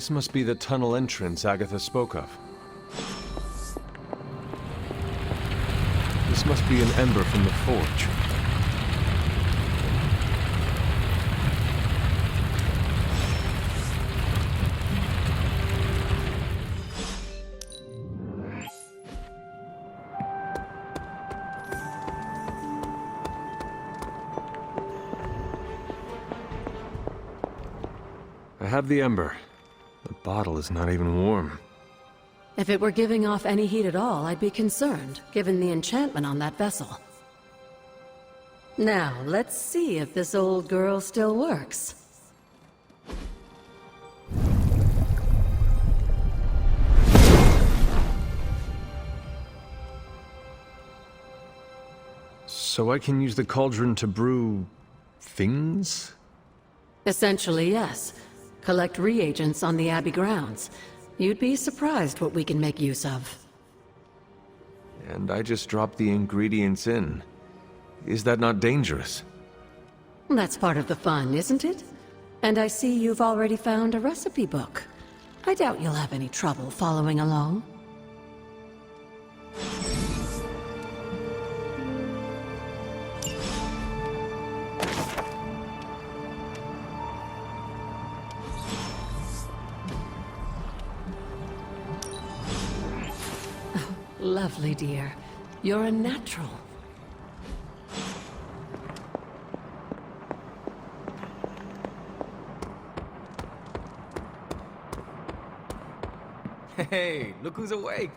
This must be the tunnel entrance Agatha spoke of. This must be an Ember from the forge. I have the Ember. The bottle is not even warm. If it were giving off any heat at all, I'd be concerned, given the enchantment on that vessel. Now, let's see if this old girl still works. So I can use the cauldron to brew... things? Essentially, yes. Collect reagents on the Abbey grounds. You'd be surprised what we can make use of. And I just drop the ingredients in. Is that not dangerous? That's part of the fun, isn't it? And I see you've already found a recipe book. I doubt you'll have any trouble following along. Lovely, dear. You're a natural. Hey, look who's awake!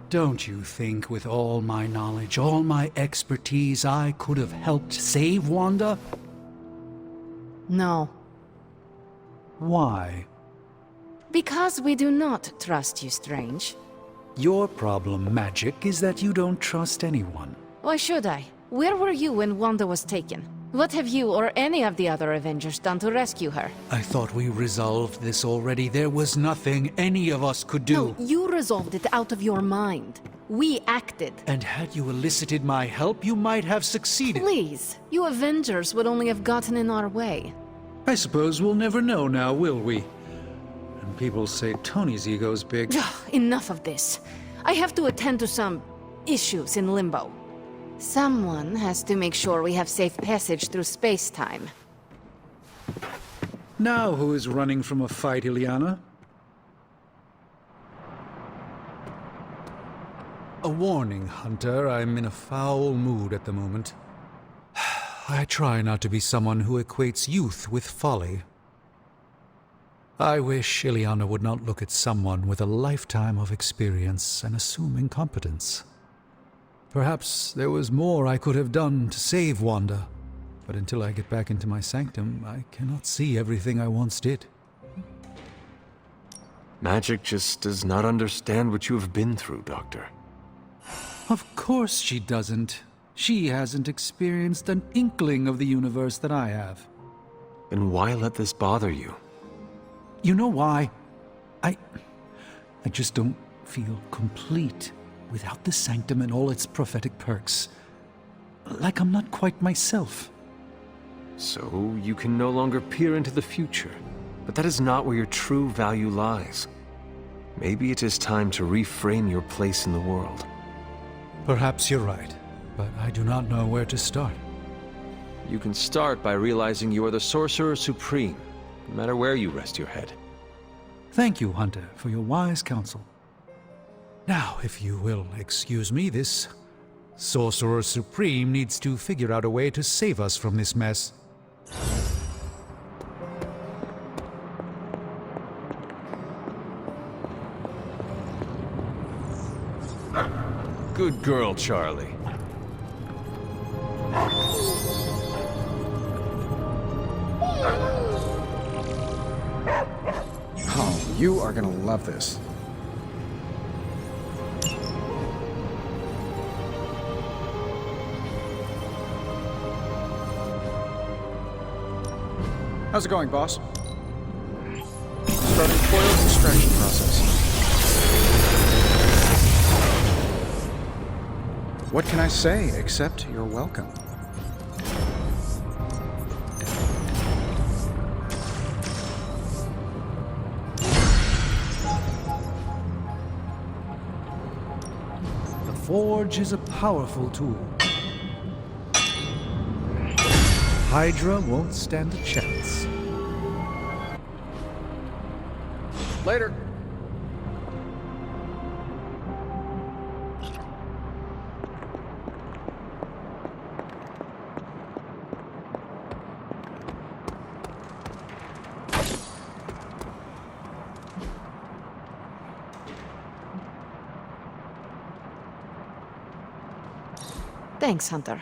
Don't you think with all my knowledge, all my expertise, I could have helped save Wanda? No. Why? Because we do not trust you, Strange. Your problem, Magik, is that you don't trust anyone. Why should I? Where were you when Wanda was taken? What have you or any of the other Avengers done to rescue her? I thought we resolved this already. There was nothing any of us could do. No, you resolved it out of your mind. We acted. And had you elicited my help, you might have succeeded. Please, you Avengers would only have gotten in our way. I suppose we'll never know now, will we? And people say Tony's ego's big. Enough of this. I have to attend to some issues in Limbo. Someone has to make sure we have safe passage through space-time. Now who is running from a fight, Illyana? A warning, Hunter. I'm in a foul mood at the moment. I try not to be someone who equates youth with folly. I wish Illyana would not look at someone with a lifetime of experience and assume incompetence. Perhaps there was more I could have done to save Wanda, but until I get back into my sanctum, I cannot see everything I once did. Magik just does not understand what you have been through, Doctor. Of course she doesn't. She hasn't experienced an inkling of the universe that I have. Then why let this bother you? You know why? I just don't feel complete without the sanctum and all its prophetic perks. Like I'm not quite myself. So you can no longer peer into the future. But that is not where your true value lies. Maybe it is time to reframe your place in the world. Perhaps you're right, but I do not know where to start. You can start by realizing you are the Sorcerer Supreme, no matter where you rest your head. Thank you, Hunter, for your wise counsel. Now, if you will excuse me, this Sorcerer Supreme needs to figure out a way to save us from this mess. Good girl, Charlie. Oh, you are gonna love this. How's it going, boss? Starting foil extraction process. What can I say except you're welcome? The Forge is a powerful tool. Hydra won't stand a chance. Later. Thanks, Hunter.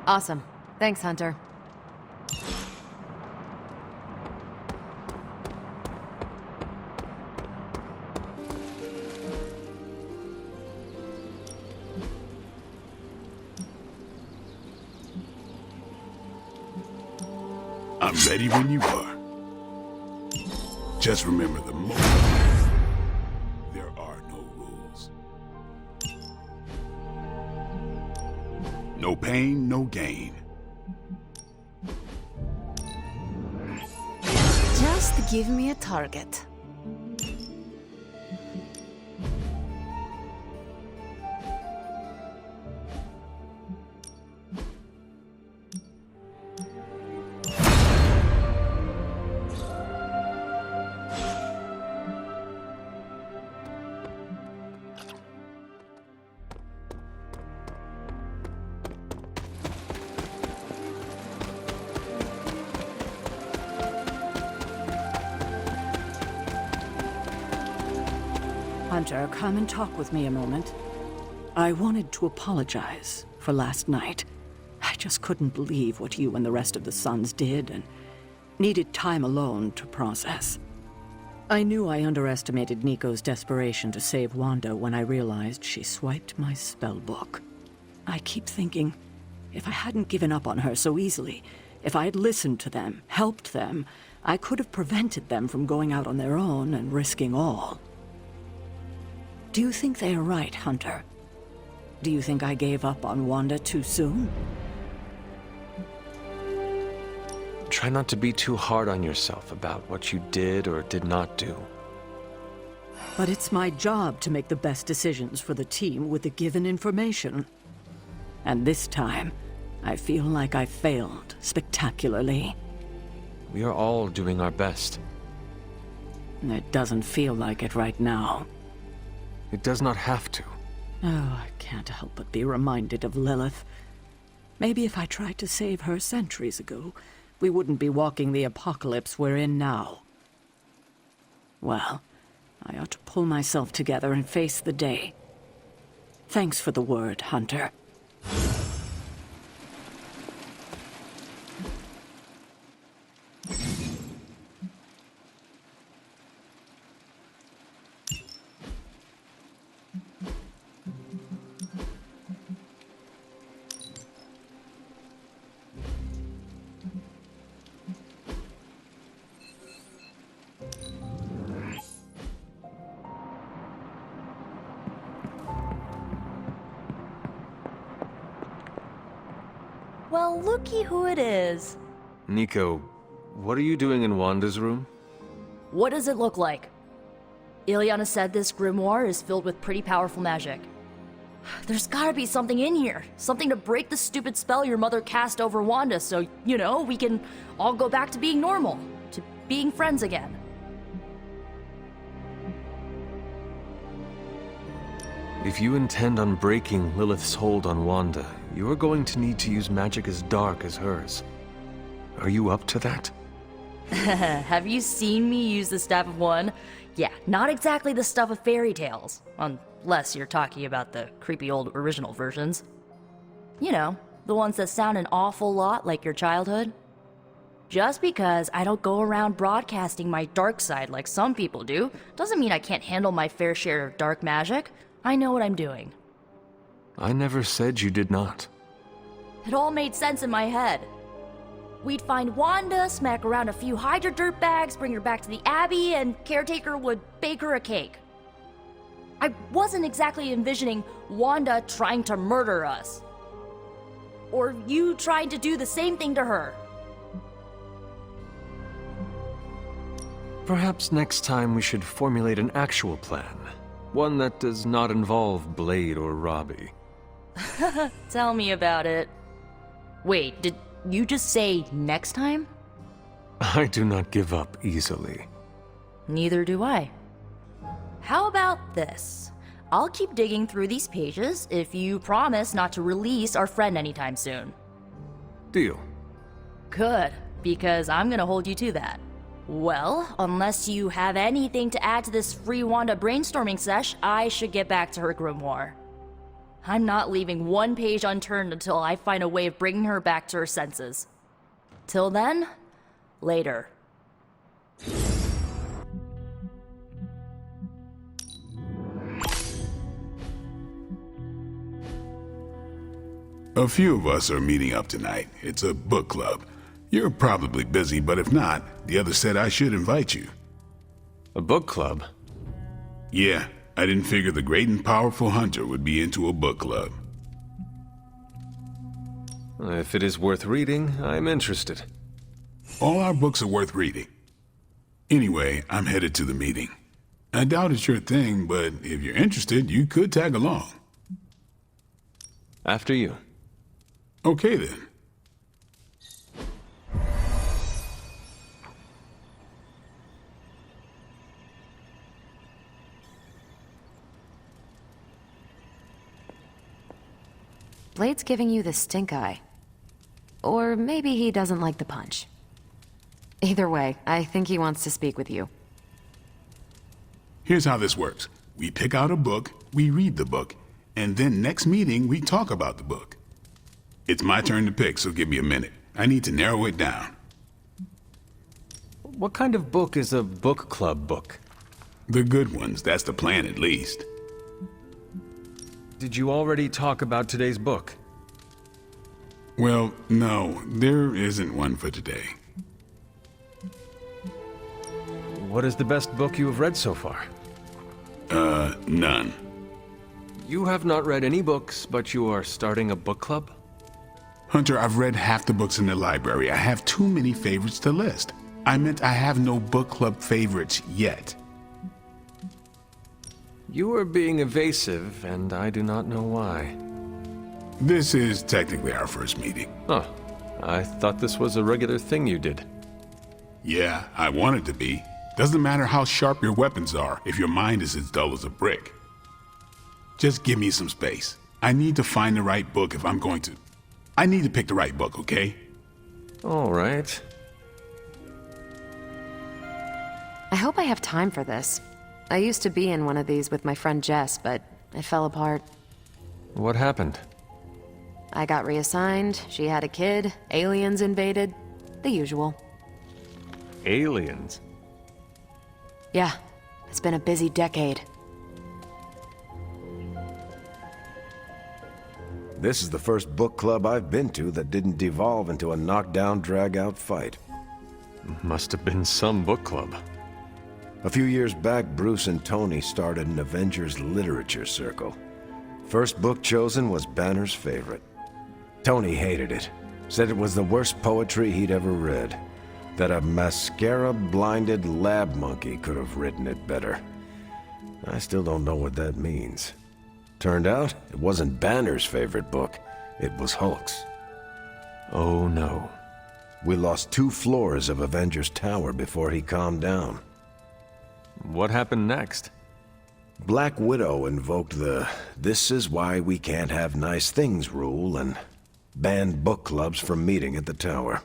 Awesome. Thanks, Hunter. I'm ready when you are. Just remember the moment. There are no rules. No pain, no gain. Just give me a target. Hunter, come and talk with me a moment. I wanted to apologize for last night. I just couldn't believe what you and the rest of the Sons did, and needed time alone to process. I knew I underestimated Nico's desperation to save Wanda when I realized she swiped my spellbook. I keep thinking, if I hadn't given up on her so easily, if I had listened to them, helped them, I could have prevented them from going out on their own and risking all. Do you think they are right, Hunter? Do you think I gave up on Wanda too soon? Try not to be too hard on yourself about what you did or did not do. But it's my job to make the best decisions for the team with the given information. And this time, I feel like I failed spectacularly. We are all doing our best. It doesn't feel like it right now. It does not have to. Oh, I can't help but be reminded of Lilith. Maybe if I tried to save her centuries ago, we wouldn't be walking the apocalypse we're in now. Well, I ought to pull myself together and face the day. Thanks for the word, Hunter. Well, looky who it is. Nico, what are you doing in Wanda's room? What does it look like? Ileana said this grimoire is filled with pretty powerful magic. There's gotta be something in here. Something to break the stupid spell your mother cast over Wanda so, you know, we can all go back to being normal. To being friends again. If you intend on breaking Lilith's hold on Wanda, you are going to need to use magic as dark as hers. Are you up to that? Have you seen me use the Staff of One? Yeah, not exactly the stuff of fairy tales. Unless you're talking about the creepy old original versions. You know, the ones that sound an awful lot like your childhood. Just because I don't go around broadcasting my dark side like some people do, doesn't mean I can't handle my fair share of dark magic. I know what I'm doing. I never said you did not. It all made sense in my head. We'd find Wanda, smack around a few Hydra dirtbags, bring her back to the Abbey, and Caretaker would bake her a cake. I wasn't exactly envisioning Wanda trying to murder us. Or you trying to do the same thing to her. Perhaps next time we should formulate an actual plan. One that does not involve Blade or Robbie. Tell me about it. Wait, did you just say next time? I do not give up easily. Neither do I. How about this? I'll keep digging through these pages if you promise not to release our friend anytime soon. Deal. Good, because I'm gonna hold you to that. Well, unless you have anything to add to this free Wanda brainstorming sesh, I should get back to her grimoire. I'm not leaving one page unturned until I find a way of bringing her back to her senses. Till then, later. A few of us are meeting up tonight. It's a book club. You're probably busy, but if not, the others said I should invite you. A book club? Yeah, I didn't figure the great and powerful Hunter would be into a book club. If it is worth reading, I'm interested. All our books are worth reading. Anyway, I'm headed to the meeting. I doubt it's your thing, but if you're interested, you could tag along. After you. Okay then. Blade's giving you the stink eye. Or maybe he doesn't like the punch. Either way, I think he wants to speak with you. Here's how this works. We pick out a book, we read the book, and then next meeting we talk about the book. It's my turn to pick, so give me a minute. I need to narrow it down. What kind of book is a book club book? The good ones, that's the plan at least. Did you already talk about today's book? Well, no, there isn't one for today. What is the best book you have read so far? None. You have not read any books, but you are starting a book club? Hunter, I've read half the books in the library. I have too many favorites to list. I meant I have no book club favorites yet. You are being evasive, and I do not know why. This is technically our first meeting. Oh, I thought this was a regular thing you did. Yeah, I want it to be. Doesn't matter how sharp your weapons are if your mind is as dull as a brick. Just give me some space. I need to find the right book if I'm going to... I need to pick the right book, okay? All right. I hope I have time for this. I used to be in one of these with my friend Jess, but it fell apart. What happened? I got reassigned, she had a kid, aliens invaded, the usual. Aliens? Yeah, it's been a busy decade. This is the first book club I've been to that didn't devolve into a knockdown, drag-out fight. Must have been some book club. A few years back, Bruce and Tony started an Avengers literature circle. First book chosen was Banner's favorite. Tony hated it. Said it was the worst poetry he'd ever read. That a mascara-blinded lab monkey could have written it better. I still don't know what that means. Turned out, it wasn't Banner's favorite book. It was Hulk's. Oh no. We lost 2 floors of Avengers Tower before he calmed down. What happened next? Black Widow invoked the "this is why we can't have nice things" rule and banned book clubs from meeting at the tower.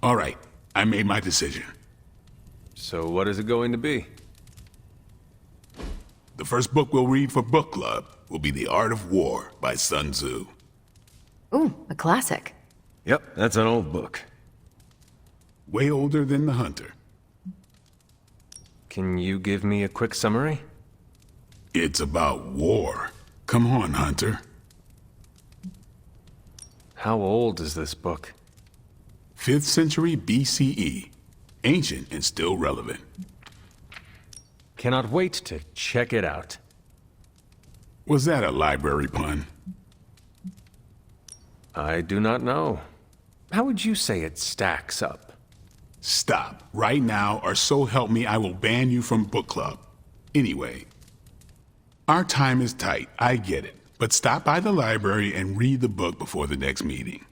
All right, I made my decision. So what is it going to be? The first book we'll read for book club will be The Art of War by Sun Tzu. Ooh, a classic. Yep, that's an old book. Way older than The Hunter. Can you give me a quick summary? It's about war. Come on, Hunter. How old is this book? 5th century BCE. Ancient and still relevant. Cannot wait to check it out. Was that a library pun? I do not know. How would you say it stacks up? Stop right now, or so help me I will ban you from book club. Anyway, our time is tight, I get it. But stop by the library and read the book before the next meeting.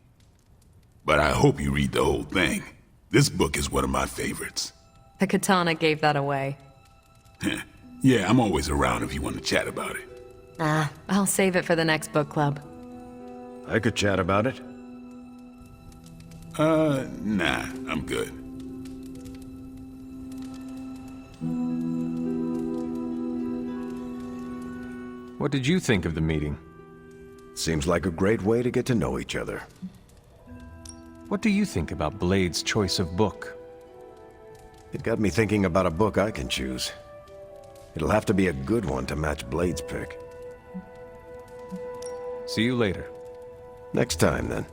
But I hope you read the whole thing. This book is one of my favorites. The katana gave that away. Yeah, I'm always around if you want to chat about it. I'll save it for the next book club. I could chat about it. Nah, I'm good. What did you think of the meeting? Seems like a great way to get to know each other. What do you think about Blade's choice of book? It got me thinking about a book I can choose. It'll have to be a good one to match Blade's pick. See you later. Next time, then.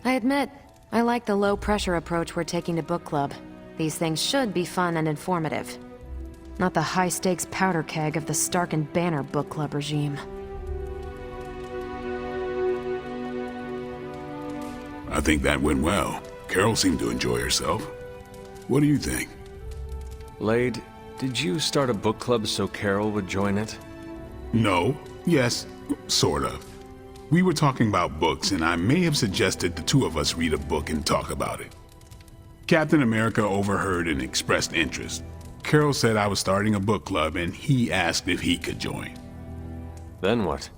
I admit, I like the low-pressure approach we're taking to book club. These things should be fun and informative. Not the high-stakes powder keg of the Stark and Banner book club regime. I think that went well. Carol seemed to enjoy herself. What do you think? Blade, did you start a book club so Carol would join it? No. Yes. Sort of. We were talking about books, and I may have suggested the 2 of us read a book and talk about it. Captain America overheard and expressed interest. Carol said I was starting a book club, and he asked if he could join. Then what?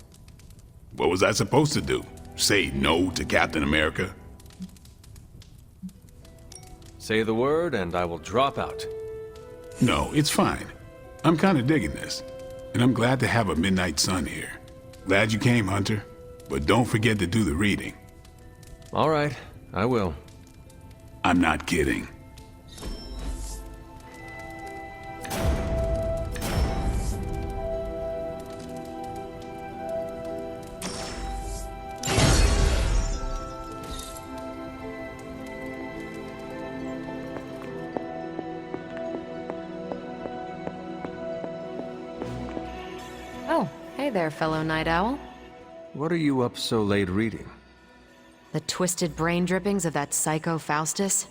What was I supposed to do? Say no to Captain America? Say the word and I will drop out. No, it's fine. I'm kinda digging this. And I'm glad to have a midnight sun here. Glad you came, Hunter. But don't forget to do the reading. All right, I will. I'm not kidding. Oh, hey there, fellow night owl. What are you up so late reading? The twisted brain drippings of that psycho Faustus?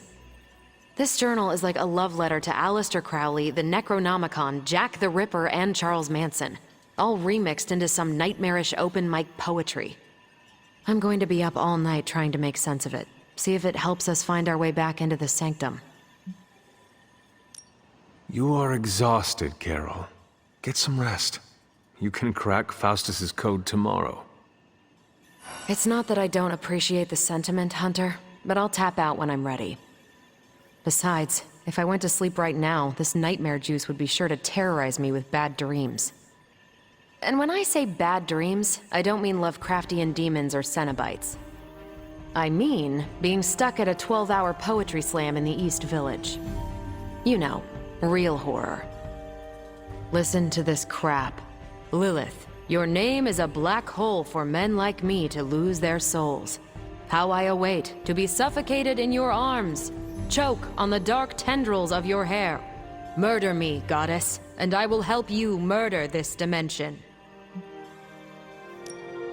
This journal is like a love letter to Aleister Crowley, the Necronomicon, Jack the Ripper, and Charles Manson, all remixed into some nightmarish open mic poetry. I'm going to be up all night trying to make sense of it, see if it helps us find our way back into the sanctum. You are exhausted, Carol. Get some rest. You can crack Faustus's code tomorrow. It's not that I don't appreciate the sentiment, Hunter, but I'll tap out when I'm ready. Besides, if I went to sleep right now, this nightmare juice would be sure to terrorize me with bad dreams. And when I say bad dreams, I don't mean Lovecraftian demons or Cenobites. I mean being stuck at a 12-hour poetry slam in the East Village. You know, real horror. Listen to this crap. Lilith, your name is a black hole for men like me to lose their souls. How I await to be suffocated in your arms, choke on the dark tendrils of your hair. Murder me, goddess, and I will help you murder this dimension.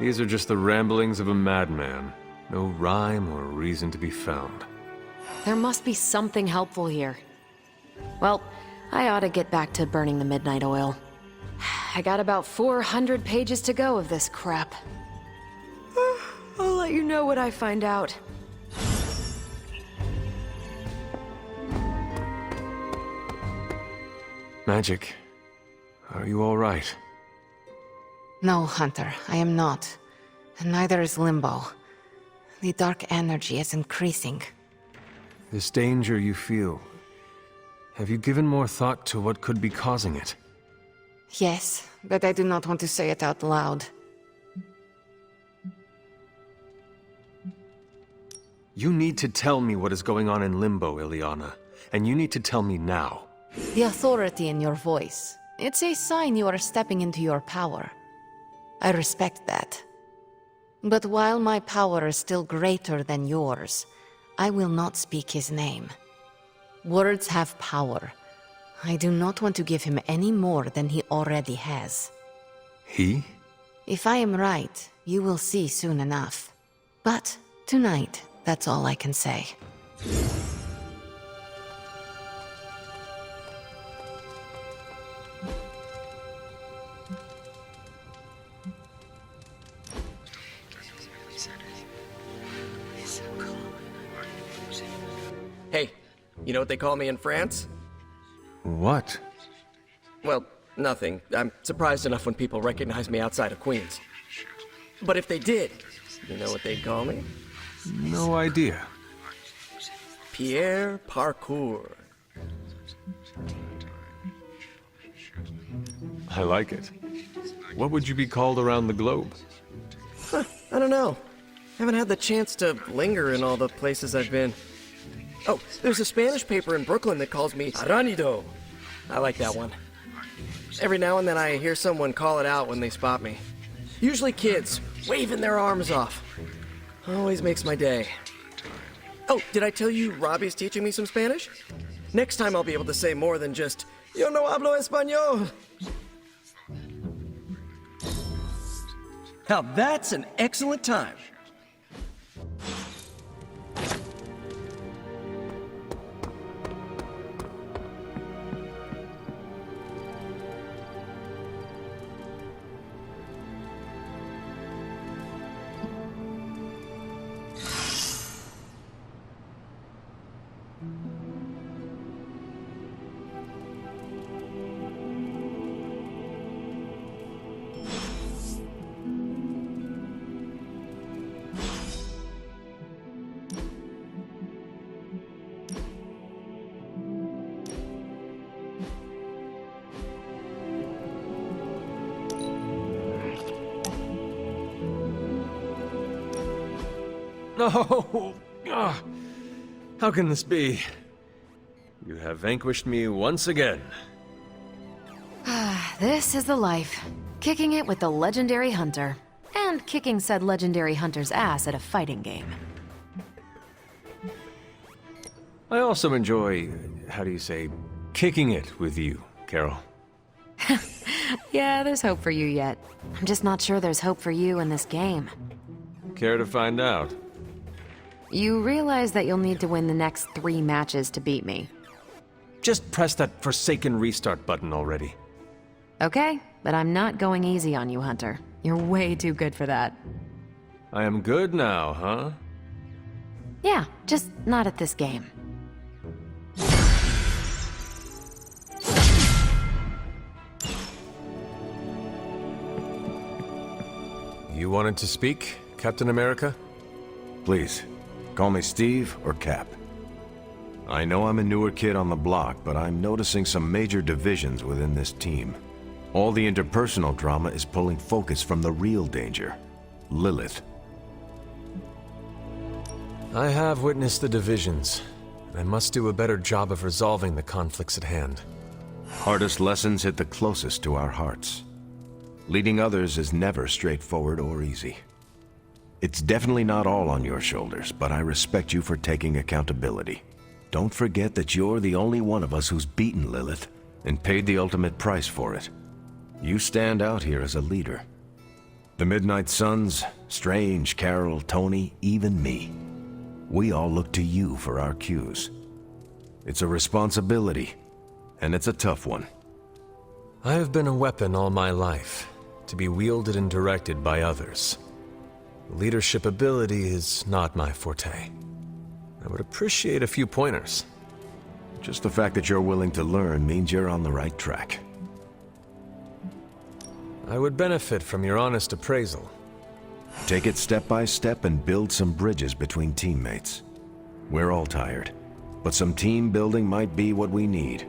These are just the ramblings of a madman. No rhyme or reason to be found. There must be something helpful here. Well, I ought to get back to burning the midnight oil. I got about 400 pages to go of this crap. I'll let you know what I find out. Magik, are you all right? No, Hunter, I am not. And neither is Limbo. The dark energy is increasing. This danger you feel, have you given more thought to what could be causing it? Yes, but I do not want to say it out loud. You need to tell me what is going on in Limbo, Ileana. And you need to tell me now. The authority in your voice. It's a sign you are stepping into your power. I respect that. But while my power is still greater than yours, I will not speak his name. Words have power. I do not want to give him any more than he already has. He? If I am right, you will see soon enough. But tonight, that's all I can say. Hey, you know what they call me in France? What? Well, nothing. I'm surprised enough when people recognize me outside of Queens. But if they did, you know what they'd call me? No idea. Pierre Parkour. I like it. What would you be called around the globe? I don't know. Haven't had the chance to linger in all the places I've been. Oh, there's a Spanish paper in Brooklyn that calls me Aranido. I like that one. Every now and then I hear someone call it out when they spot me. Usually kids, waving their arms off. Always makes my day. Oh, did I tell you Robbie's teaching me some Spanish? Next time I'll be able to say more than just, Yo no hablo español. Now that's an excellent time. No! Ah, how can this be? You have vanquished me once again. This is the life. Kicking it with the legendary hunter. And kicking said legendary hunter's ass at a fighting game. I also enjoy, how do you say, kicking it with you, Carol. Yeah, there's hope for you yet. I'm just not sure there's hope for you in this game. Care to find out? You realize that you'll need to win the next 3 matches to beat me. Just press that forsaken restart button already. Okay, but I'm not going easy on you, Hunter. You're way too good for that. I am good now, huh? Yeah, just not at this game. You wanted to speak, Captain America? Please, call me Steve or Cap. I know I'm a newer kid on the block, but I'm noticing some major divisions within this team. All the interpersonal drama is pulling focus from the real danger, Lilith. I have witnessed the divisions. I must do a better job of resolving the conflicts at hand. Hardest lessons hit the closest to our hearts. Leading others is never straightforward or easy. It's definitely not all on your shoulders, but I respect you for taking accountability. Don't forget that you're the only one of us who's beaten Lilith and paid the ultimate price for it. You stand out here as a leader. The Midnight Suns, Strange, Carol, Tony, even me. We all look to you for our cues. It's a responsibility, and it's a tough one. I have been a weapon all my life, to be wielded and directed by others. Leadership ability is not my forte. I would appreciate a few pointers. Just the fact that you're willing to learn means you're on the right track. I would benefit from your honest appraisal. Take it step by step and build some bridges between teammates. We're all tired, but some team building might be what we need,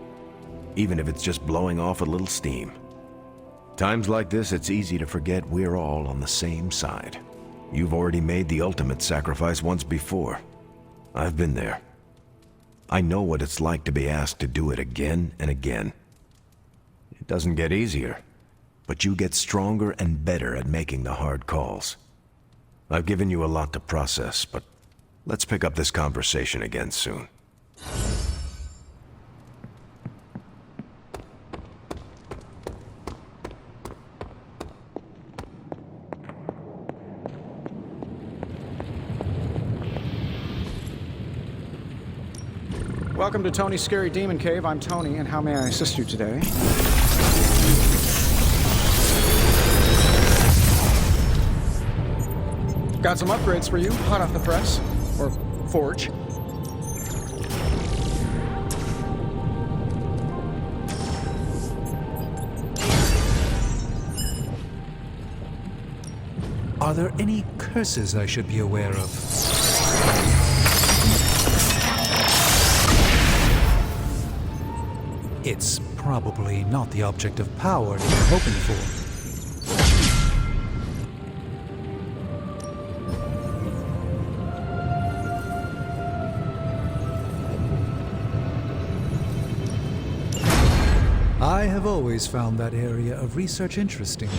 even if it's just blowing off a little steam. Times like this, it's easy to forget we're all on the same side. You've already made the ultimate sacrifice once before. I've been there. I know what it's like to be asked to do it again and again. It doesn't get easier, but you get stronger and better at making the hard calls. I've given you a lot to process, but let's pick up this conversation again soon. Welcome to Tony's Scary Demon Cave. I'm Tony, and how may I assist you today? Got some upgrades for you, hot off the press. Or forge. Are there any curses I should be aware of? It's probably not the object of power that you're hoping for. I have always found that area of research interesting.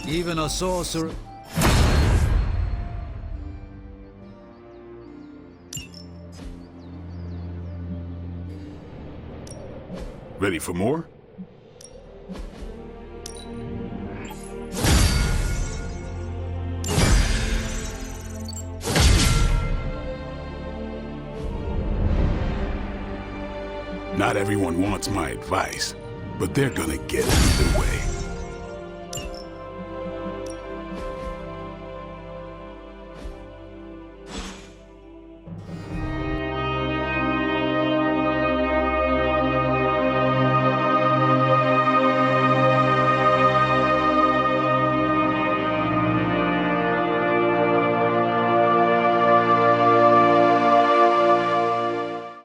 Even a sorcerer... Ready for more? Not everyone wants my advice, but they're gonna get it either way.